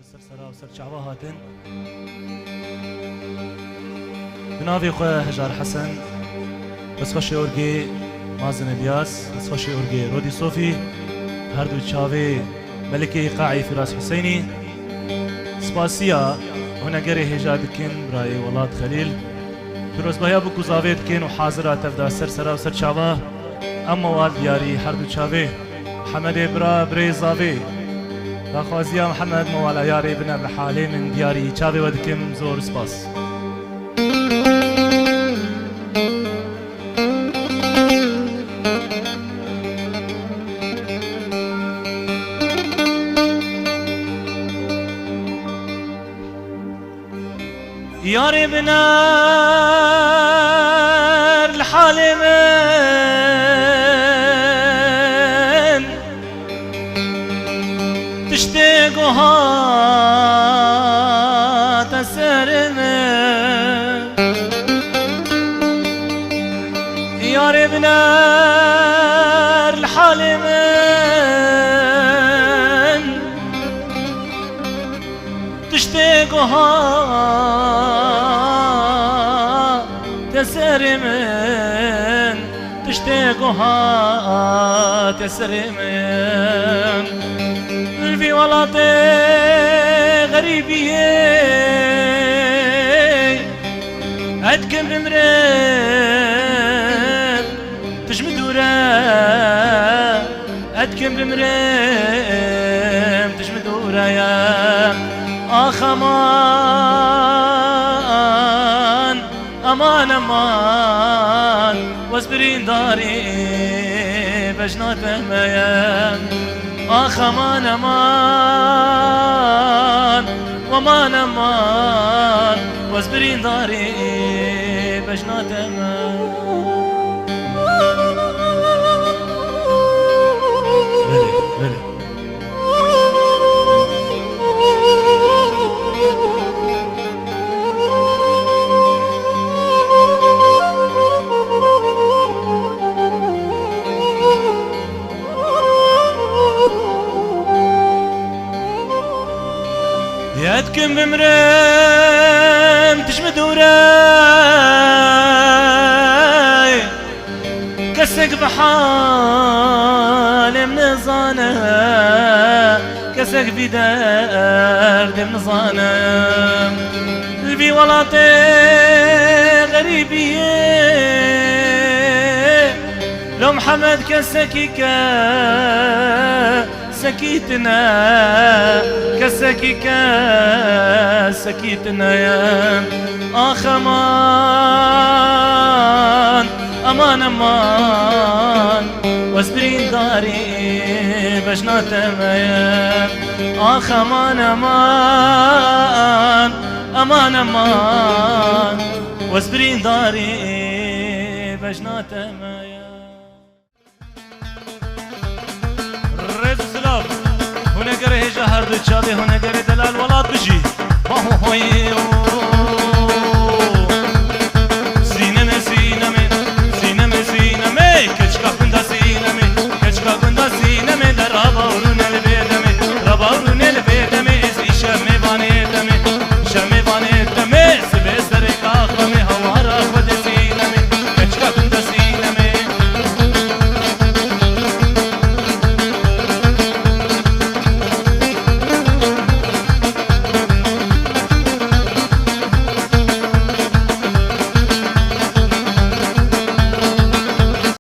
سرسرا و سرچاوا هاتن بناوی خواه هجار حسن بس خوش اورگی مازن الیاس بس خوش اورگی رودی صوفی هر دو چاوی ملکی قاعی فراس حسینی سپاسیا هنا گری هجا دکن برای ولاد خلیل فیروز بهیا بو زاوی دکن و حاضر تفدا سرسرا و سرچاوا اما وال دیاری هر دو چاوی محمد برا بری زاوی خوازیا محمد موالا یاری بنا بحالی من دیاری چاوی ودکم زور سپاس یاری بنا الحالی من تشتاقها تسرنا يا ربنا الحال من تشتاقها تسرمن تشتاقها تسرمن في ولاطي غريبية أتكم بمرم تجمد ورا أتكم بمرم تجمد ورا يا آخ أمان أمان أمان واصبرين داري بجنات مهميا آخ أمان أمان ومان أمان واصبرين داري بجنات أمان يدكم بمرم تجمد وراي كسك بحال من زانه كسك بدرد من زانه البي ولاطي غريبية لو محمد كسكيكا سكيتنا كسكيكا سكيتنا يا آخ أمان أمان أمان واصبرين داري بجنات يا آخ أمان أمان أمان أمان واصبرين داري بجنات يا هنا قره جهر دو چاوی هنا قره دلال ولاد بجی